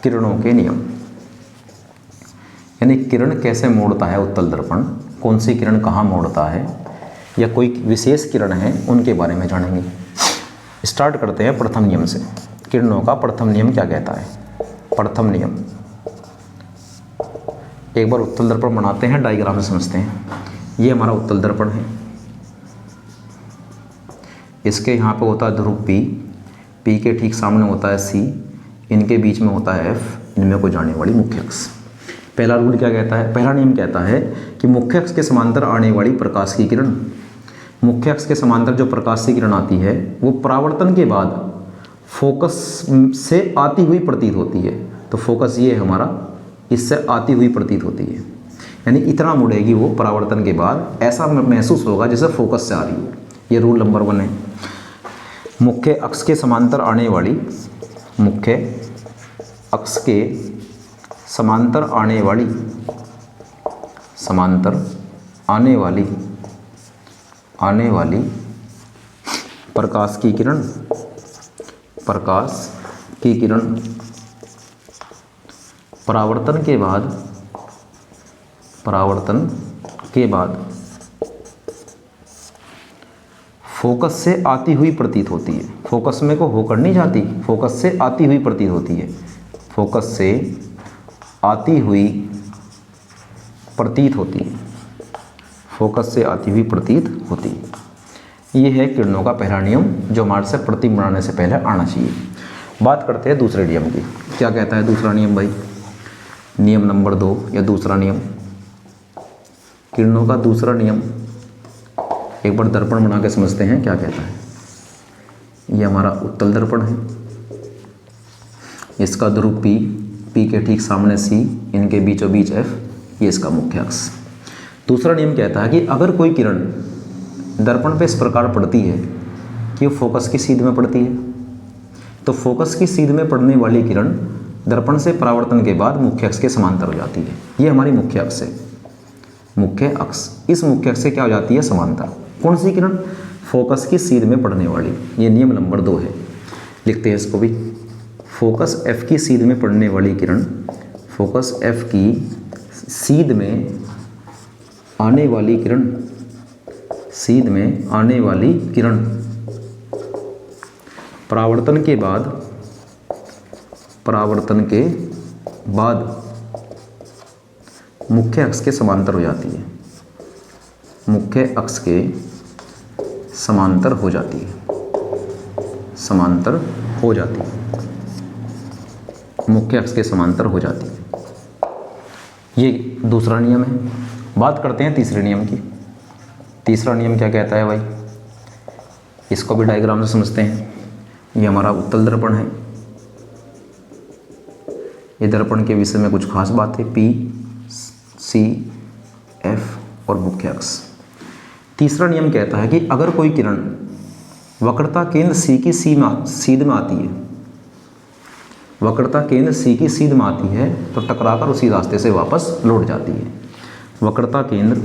किरणों के नियम यानी किरण कैसे मोड़ता है उत्तल दर्पण, कौन सी किरण कहाँ मोड़ता है, या कोई विशेष किरण है उनके बारे में जानेंगे। स्टार्ट करते हैं प्रथम नियम से। किरणों का प्रथम नियम क्या कहता है। प्रथम नियम, एक बार उत्तल दर्पण बनाते हैं, डायग्राम से समझते हैं। ये हमारा उत्तल दर्पण है। इसके यहाँ पे होता है ध्रुव P, P के ठीक सामने होता है C, इनके बीच में होता है F, इनमें को जाने वाली मुख्य अक्ष। पहला रूल क्या कहता है, पहला नियम कहता है कि मुख्य अक्ष के समांतर आने वाली प्रकाश की किरण, मुख्य अक्ष के समांतर जो प्रकाश की किरण आती है वो परावर्तन के बाद फोकस से आती हुई प्रतीत होती है। तो फोकस ये है हमारा, इससे आती हुई प्रतीत होती है, यानी इतना मुड़ेगी वो परावर्तन के बाद, ऐसा महसूस होगा जैसे फोकस से आ रही हो। ये रूल नंबर 1 है। मुख्य अक्ष के समांतर आने वाली, मुख्य अक्ष के समांतर आने वाली, समांतर आने वाली, आने वाली प्रकाश की किरण, प्रकाश की किरण परावर्तन के बाद परावर्तन के बाद फोकस से आती हुई प्रतीत होती है। फोकस में को होकर नहीं जाती, फोकस से आती हुई प्रतीत होती है। फोकस से आती हुई प्रतीत होती है। फोकस से आती हुई प्रतीत होती है। ये है किरणों का पहला नियम जो हमारे से प्रतिबिंब बनाने से पहले आना चाहिए। बात करते हैं दूसरे नियम की। क्या कहता है दूसरा नियम भाई? नियम नंबर 2 या दूसरा नियम, किरणों का दूसरा नियम। एक बार दर्पण बना के समझते हैं क्या कहता है। ये हमारा उत्तल दर्पण है, इसका ध्रुव P के ठीक सामने C, इनके बीचों बीच F, ये इसका मुख्य अक्ष। दूसरा नियम कहता है कि अगर कोई किरण दर्पण पे इस प्रकार पड़ती है कि वो फोकस की सीध में पड़ती है, तो फोकस की सीध में पड़ने वाली किरण दर्पण से परावर्तन के बाद मुख्य अक्ष के समांतर हो जाती है। ये हमारी मुख्य अक्ष है, मुख्य अक्ष। इस मुख्य अक्ष से क्या हो जाती है? समांतर। कौन सी किरण? फोकस की सीध में पड़ने वाली। ये नियम नंबर 2 है। लिखते हैं इसको भी। फोकस F की सीध में पड़ने वाली किरण, फोकस F की सीध में आने वाली किरण, सीध में आने वाली किरण परावर्तन के बाद मुख्य अक्ष के समांतर हो जाती है। मुख्य अक्ष के समांतर हो जाती है। समांतर हो जाती है। मुख्य अक्ष के समांतर हो जाती है। ये दूसरा नियम है। बात करते हैं तीसरे नियम की। तीसरा नियम क्या कहता है भाई? इसको भी डायग्राम से समझते हैं। ये हमारा उत्तल दर्पण है। ये दर्पण के विषय में कुछ खास बात है। P, C, F और मुख्य अक्ष। तीसरा नियम कहता है कि अगर कोई किरण वक्रता केंद्र C की सीध में आती है, वक्रता केंद्र C की सीध में आती है, तो टकराकर उसी रास्ते से वापस लौट जाती है। वक्रता केंद्र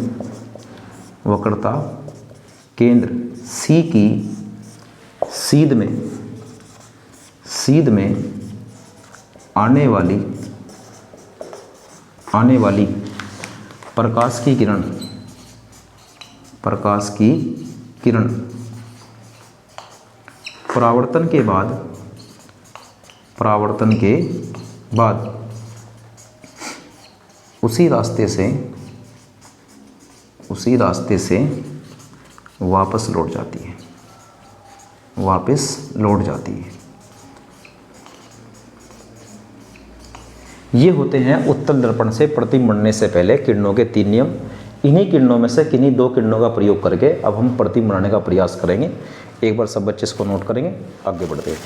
C की सीध में आने वाली प्रकाश की किरण परावर्तन के बाद उसी रास्ते से वापस लौट जाती है। ये होते हैं उत्तल दर्पण से प्रतिबिंब बनने से पहले किरणों के 3 नियम। इन्हीं किरणों में से किन्हीं 2 किरणों का प्रयोग करके अब हम प्रतिबिंब बनाने का प्रयास करेंगे। एक बार सब बच्चे इसको नोट करेंगे, आगे बढ़ते हैं।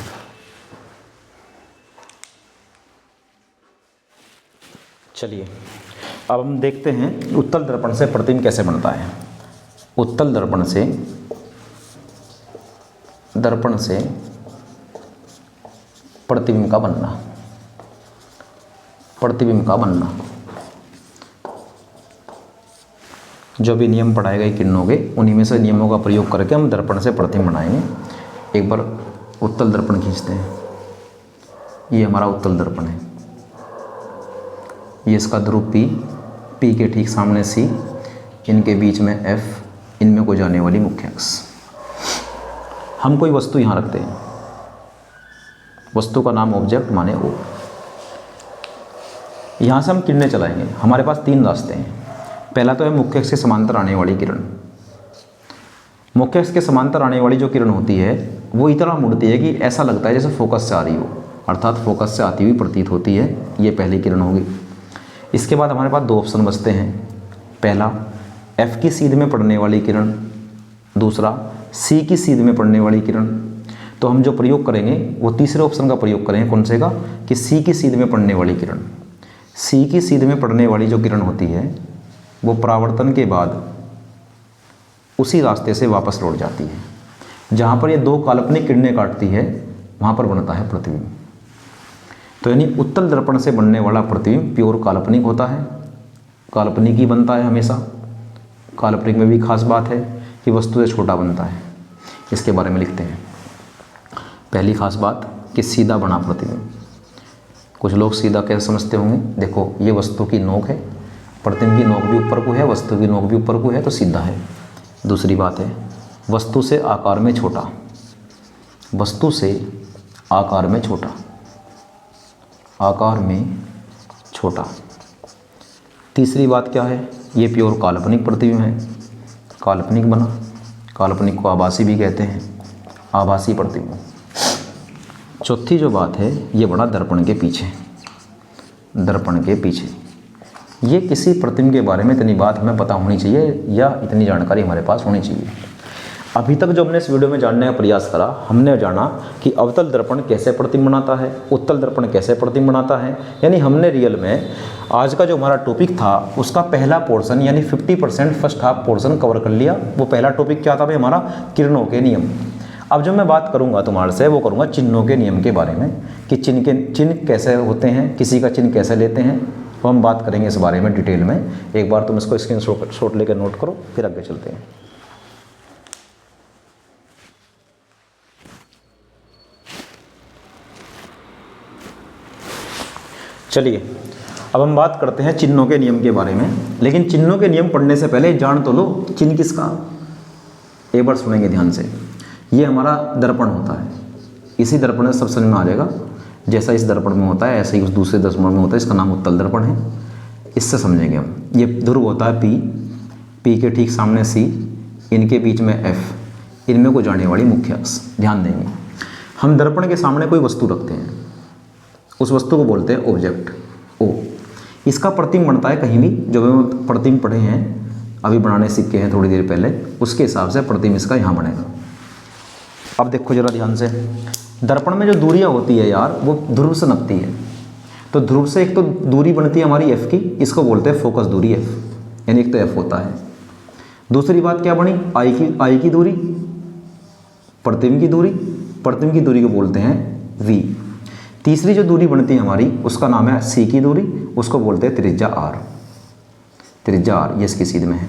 चलिए अब हम देखते हैं उत्तल दर्पण से प्रतिबिंब कैसे बनता है। उत्तल दर्पण से प्रतिबिंब का बनना। जो भी नियम पढ़ाए गए किरणों के, उन्हीं में से नियमों का प्रयोग करके हम दर्पण से प्रतिबिंब बनाएंगे। एक बार उत्तल दर्पण खींचते हैं। ये हमारा उत्तल दर्पण है। ये इसका ध्रुव P के ठीक सामने C, इनके बीच में F, इनमें को जाने वाली मुख्य अक्ष। हम कोई वस्तु यहाँ रखते हैं। वस्तु का नाम ऑब्जेक्ट माने O। यहाँ से हम किरणें चलाएंगे। हमारे पास 3 रास्ते हैं। पहला तो है मुख्य अक्ष के समांतर आने वाली किरण। मुख्य अक्ष के समांतर आने वाली जो किरण होती है वो इतना मुड़ती है कि ऐसा लगता है जैसे फोकस से आ रही हो, अर्थात फोकस से आती हुई प्रतीत होती है। ये पहली किरण होगी। इसके बाद हमारे पास 2 ऑप्शन बचते हैं। पहला F की सीध में पड़ने वाली किरण, दूसरा C की सीध में पड़ने वाली किरण। तो हम जो प्रयोग करेंगे वो तीसरे ऑप्शन का प्रयोग करेंगे। कौन से का? कि C की सीध में पड़ने वाली किरण। C की सीध में पड़ने वाली जो किरण होती है वो परावर्तन के बाद उसी रास्ते से वापस लौट जाती है। जहाँ पर ये 2 काल्पनिक किरणें काटती है वहाँ पर बनता है प्रतिबिंब। तो यानी उत्तल दर्पण से बनने वाला प्रतिबिंब प्योर काल्पनिक होता है, काल्पनिक ही बनता है हमेशा। काल्पनिक में भी खास बात है कि वस्तु से छोटा बनता है। इसके बारे में लिखते हैं। पहली खास बात कि सीधा बना प्रतिबिंब। कुछ लोग सीधा कैसे समझते होंगे? देखो, ये वस्तु की नोक है प्रतिबिंब की नोक भी ऊपर को है, वस्तु की नोक भी ऊपर को है, तो सीधा है। दूसरी बात है वस्तु से आकार में छोटा, वस्तु से आकार में छोटा, आकार में छोटा। तीसरी बात क्या है, ये प्योर काल्पनिक प्रतिबिंब है, काल्पनिक बना, काल्पनिक को आभासी भी कहते हैं, आभासी प्रतिबिंब। चौथी जो बात है ये बड़ा दर्पण के पीछे, दर्पण के पीछे। ये किसी प्रतिबिंब के बारे में इतनी बात हमें पता होनी चाहिए या इतनी जानकारी हमारे पास होनी चाहिए। अभी तक जो हमने इस वीडियो में जानने का प्रयास करा, हमने जाना कि अवतल दर्पण कैसे प्रतिबिंब बनाता है, उत्तल दर्पण कैसे प्रतिबिंब बनाता है। यानी हमने रियल में आज का जो हमारा टॉपिक था उसका पहला पोर्शन यानी 50% फर्स्ट हाफ पोर्शन कवर कर लिया। वो पहला टॉपिक क्या था भाई हमारा, किरणों के नियम। अब जो मैं बात करूंगा तुम्हारे से वो करूंगा चिन्हों के नियम के बारे में, कि चिन्ह कैसे होते हैं, किसी का चिन्ह कैसे लेते हैं, तो हम बात करेंगे इस बारे में डिटेल में। एक बार तुम इसको स्क्रीनशॉट लेकर नोट करो, फिर आगे चलते हैं। चलिए अब हम बात करते हैं चिन्हों के नियम के बारे में। लेकिन चिन्हों के नियम पढ़ने से पहले जान तो लो चिन्ह किसका, एक बार सुनेंगे ध्यान से। ये हमारा दर्पण होता है, इसी दर्पण में सब समझ में आ जाएगा। जैसा इस दर्पण में होता है ऐसा ही उस दूसरे दर्पण में होता है, इसका नाम उत्तल दर्पण है। इससे समझेंगे हम। ये ध्रुव होता है पी के ठीक सामने सी, इनके बीच में एफ, इनमें को जाने वाली मुख्य अक्ष। ध्यान देंगे हम दर्पण के सामने कोई वस्तु रखते हैं, उस वस्तु को बोलते हैं ऑब्जेक्ट, ओ। इसका प्रतिबिंब बनता है कहीं भी, जो हम प्रतिबिंब पढ़े हैं अभी बनाने सीखे हैं थोड़ी देर पहले, उसके हिसाब से प्रतिबिंब इसका यहाँ बनेगा। अब देखो जरा ध्यान से, दर्पण में जो दूरियां होती है यार वो ध्रुव से नपती है। तो ध्रुव से एक तो दूरी बनती है हमारी एफ की, इसको बोलते हैं फोकस दूरी एफ, यानी एक तो एफ होता है। दूसरी बात क्या बनी, आई की दूरी, प्रतिबिंब की दूरी, प्रतिबिंब की दूरी को बोलते हैं वी। तीसरी जो दूरी बनती है हमारी उसका नाम है सी की दूरी, उसको बोलते हैं त्रिज्या आर, त्रिज्या आर, ये इसकी सीध में है।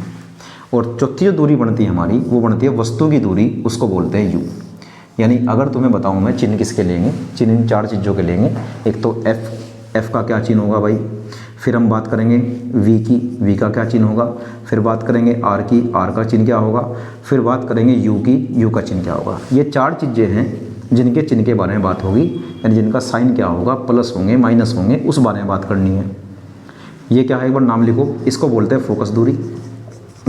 और चौथी जो दूरी बनती है हमारी वो बनती है वस्तु की दूरी, उसको बोलते हैं यू। यानी अगर तुम्हें बताऊं मैं चिन्ह किसके लेंगे, चिन्ह इन चार चीज़ों के लेंगे। एक तो एफ का क्या चिन्ह होगा भाई, फिर हम बात करेंगे वी की, वी का क्या चिन्ह होगा, फिर बात करेंगे आर की, आर का चिन्ह क्या होगा, फिर बात करेंगे यू की, यू का चिन्ह क्या होगा। ये चार चीज़ें हैं जिनके चिन्ह के बारे में बात होगी, यानी जिनका साइन क्या होगा, प्लस होंगे माइनस होंगे, उस बारे में बात करनी है। ये क्या है एक बार नाम लिखो, इसको बोलते हैं फोकस दूरी।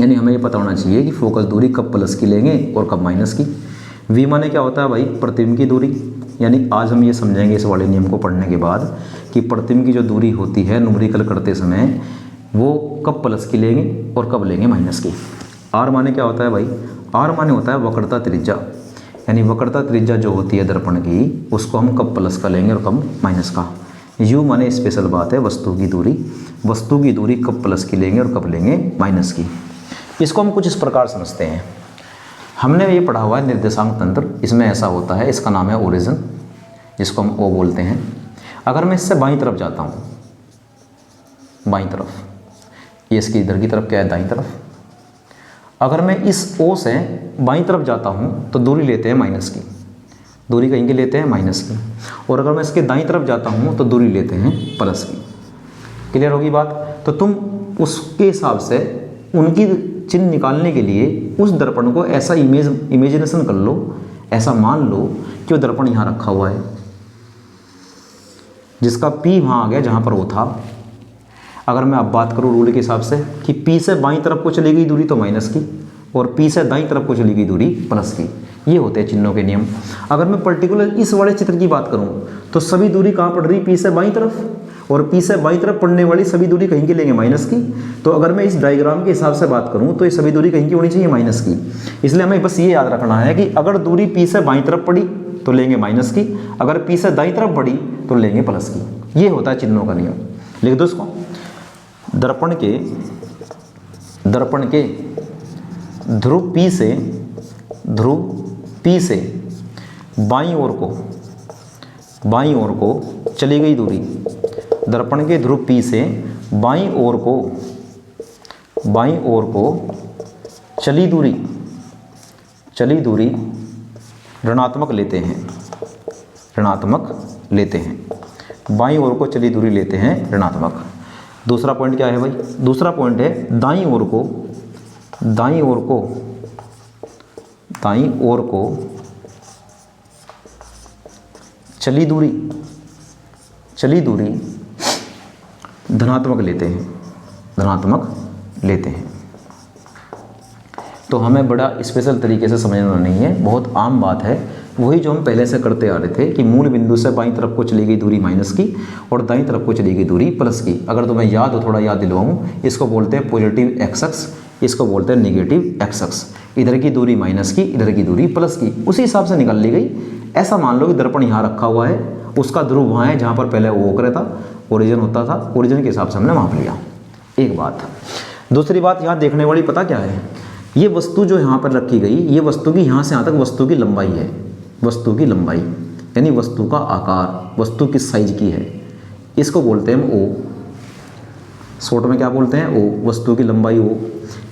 यानी हमें ये पता होना चाहिए कि फोकस दूरी कब प्लस की लेंगे और कब माइनस की। वी माने क्या होता है भाई, प्रतिबिंब की दूरी। यानी आज हम ये समझेंगे इस वाले नियम को पढ़ने के बाद कि प्रतिबिंब की जो दूरी होती है न्यूमेरिकल करते समय वो कब प्लस की लेंगे और कब लेंगे माइनस की। आर माने क्या होता है भाई, आर माने होता है वक्रता त्रिज्या। यानी वक्रता त्रिज्या जो होती है दर्पण की, उसको हम कब प्लस का लेंगे और कब माइनस का। यू माने स्पेशल बात है वस्तु की दूरी, वस्तु की दूरी कब प्लस की लेंगे और कब लेंगे माइनस की। इसको हम कुछ इस प्रकार समझते हैं। हमने ये पढ़ा हुआ है निर्देशांक तंत्र, इसमें ऐसा होता है, इसका नाम है ओरिजिन, जिसको हम ओ बोलते हैं। अगर मैं इससे बाईं तरफ जाता हूँ, बाईं तरफ, ये इसकी इधर की तरफ क्या है, दाईं तरफ। अगर मैं इस ओ से बाईं तरफ जाता हूँ तो दूरी लेते हैं माइनस की, दूरी कहीं की लेते हैं माइनस की। और अगर मैं इसके दाईं तरफ जाता हूँ तो दूरी लेते हैं प्लस की। क्लियर होगी बात। तो तुम उसके हिसाब से उनकी चिन्ह निकालने के लिए उस दर्पण को ऐसा इमेजिनेशन कर लो, ऐसा मान लो कि वो दर्पण यहाँ रखा हुआ है, जिसका P वहाँ आ गया जहाँ पर वो था। अगर मैं अब बात करूँ रूल के हिसाब से कि P से बाईं तरफ को चली गई दूरी तो माइनस की, और P से दाईं तरफ को चली गई दूरी प्लस की। ये होते हैं चिन्हों के नियम। अगर मैं पर्टिकुलर इस वाले चित्र की बात करूँ तो सभी दूरी कहाँ पड़ रही, P से बाईं तरफ, और P से बाईं तरफ पड़ने वाली सभी दूरी कहीं की लेंगे, माइनस की। तो अगर मैं इस डायग्राम के हिसाब से बात करूं तो ये सभी दूरी कहीं की होनी चाहिए, माइनस की। इसलिए हमें बस ये याद रखना है कि अगर दूरी P से बाईं तरफ पड़ी तो लेंगे माइनस की, अगर P से दाईं तरफ पड़ी तो लेंगे प्लस की। ये होता है चिन्हों का नियम। लिख दो इसको। दर्पण के ध्रुव P से बाईं ओर को चली गई दूरी, दर्पण के ध्रुव P से बाईं ओर को चली दूरी ऋणात्मक लेते हैं, बाईं ओर को चली दूरी लेते हैं ऋणात्मक। दूसरा पॉइंट क्या है भाई? दूसरा पॉइंट है दाईं ओर को चली दूरी धनात्मक लेते हैं। तो हमें बड़ा स्पेशल तरीके से समझना नहीं है, बहुत आम बात है, वही जो हम पहले से करते आ रहे थे कि मूल बिंदु से बाईं तरफ को चली गई दूरी माइनस की और दाईं तरफ को चली गई दूरी प्लस की। अगर तुम्हें याद हो, थोड़ा याद दिलवाऊं, इसको बोलते हैं पॉजिटिव एक्स अक्ष, इसको बोलते हैं नेगेटिव एक्स अक्ष। इधर की दूरी माइनस की, इधर की दूरी प्लस की, उसी हिसाब से निकाल ली गई। ऐसा मान लो कि दर्पण यहाँ रखा हुआ है, उसका ध्रुव वहाँ है जहाँ पर पहले वो वक्र था, ओरिजिन होता था, ओरिजिन के हिसाब से हमने माप लिया। एक बात। दूसरी बात यहाँ देखने वाली पता क्या है? ये वस्तु जो यहाँ पर रखी गई, ये वस्तु की यहाँ से यहाँ तक वस्तु की लंबाई है, वस्तु की लंबाई यानी वस्तु का आकार, वस्तु किस साइज की है, इसको बोलते हैं हम ओ। शॉर्ट में क्या बोलते हैं? ओ। वस्तु की लंबाई ओ।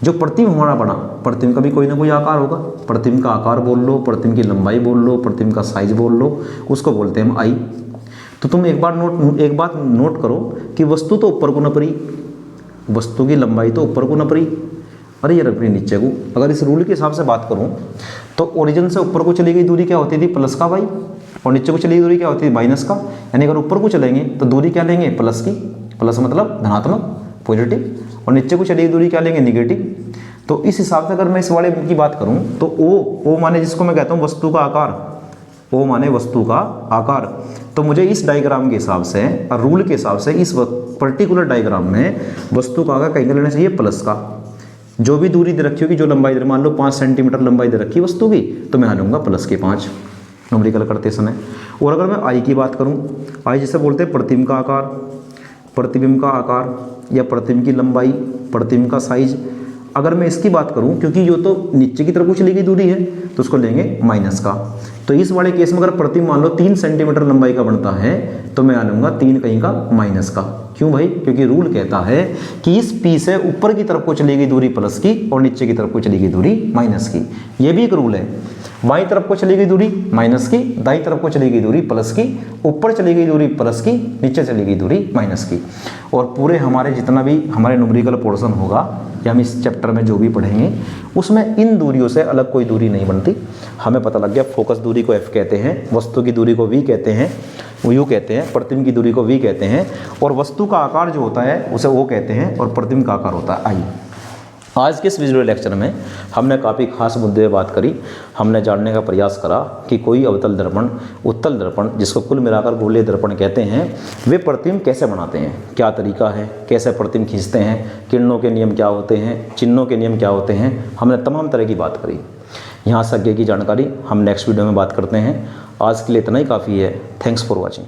जो प्रतिबिंब हमारा बना, प्रतिबिंब का भी कोई ना कोई आकार होगा, प्रतिबिंब का आकार बोल लो, प्रतिबिंब की लंबाई बोल लो, प्रतिबिंब का साइज बोल लो, उसको बोलते हैं हम आई। तो तुम एक बात नोट करो कि वस्तु तो ऊपर को नपरी, वस्तु की लंबाई तो ऊपर को नपरी, अरे ये रखनी नीचे को। अगर इस रूल के हिसाब से बात करूं तो ओरिजिन से ऊपर को चली गई दूरी क्या होती थी? प्लस का वाई, और नीचे को चली गई दूरी क्या होती थी? माइनस का। यानी अगर ऊपर को चलेंगे तो दूरी क्या लेंगे? प्लस की, प्लस मतलब धनात्मक, पॉजिटिव, और नीचे को चली गई दूरी क्या लेंगे? नेगेटिव। तो इस हिसाब से अगर मैं इस वाले की बात करूं तो ओ माने जिसको मैं कहता हूं वस्तु का आकार, ओ माने वस्तु का आकार। तो मुझे इस डायग्राम के हिसाब से, रूल के हिसाब से, इस पर्टिकुलर डायग्राम में वस्तु का आकार कहीं लेना चाहिए? प्लस का। जो भी दूरी दे रखी होगी, जो लंबाई दे, मान लो 5 सेंटीमीटर लंबाई दे रखी वस्तु की, तो मैं लूँगा प्लस के 5 न्यूमेरिकल करते समय। और अगर मैं आई की बात करूँ, आई जिसे बोलते हैं प्रतिबिंब का आकार, प्रतिबिंब का आकार या प्रतिबिंब की लंबाई, प्रतिबिंब का साइज। अगर मैं इसकी बात करूं, क्योंकि ये तो नीचे की तरफ को चली गई दूरी है, तो उसको लेंगे माइनस का। तो इस वाले केस में अगर प्रतिबिंब मान लो 3 सेंटीमीटर लंबाई का बनता है, तो मैं लूँगा 3 कहीं का माइनस का। क्यों भाई? क्योंकि रूल कहता है कि इस पी से ऊपर की तरफ को चली गई दूरी प्लस की और नीचे की तरफ को चली गई दूरी माइनस की। ये भी एक रूल है। बाईं तरफ को चली गई दूरी माइनस की, दाईं तरफ को चली गई दूरी प्लस की, ऊपर चली गई दूरी प्लस की, नीचे चली गई दूरी माइनस की। और पूरे हमारे जितना भी हमारे न्यूमेरिकल पोर्शन होगा या हम इस चैप्टर में जो भी पढ़ेंगे, उसमें इन दूरियों से अलग कोई दूरी नहीं बनती। हमें पता लग गया फोकस दूरी को एफ कहते हैं, वस्तु की दूरी को वी कहते हैं, वो यू कहते हैं, प्रतिबिंब की दूरी को वी कहते हैं, और वस्तु का आकार जो होता है उसे ओ कहते हैं, और प्रतिबिंब का आकार होता है आई। आज के इस वीडियो लेक्चर में हमने काफ़ी खास मुद्दे पर बात करी। हमने जानने का प्रयास करा कि कोई अवतल दर्पण, उत्तल दर्पण, जिसको कुल मिलाकर गोलीय दर्पण कहते हैं, वे प्रतिबिंब कैसे बनाते हैं, क्या तरीका है, कैसे प्रतिबिंब खींचते हैं, किरणों के नियम क्या होते हैं, चिन्हों के नियम क्या होते हैं। हमने तमाम तरह की बात करी। यहाँ से आगे की जानकारी हम नेक्स्ट वीडियो में बात करते हैं। आज के लिए इतना ही काफ़ी है। Thanks for watching.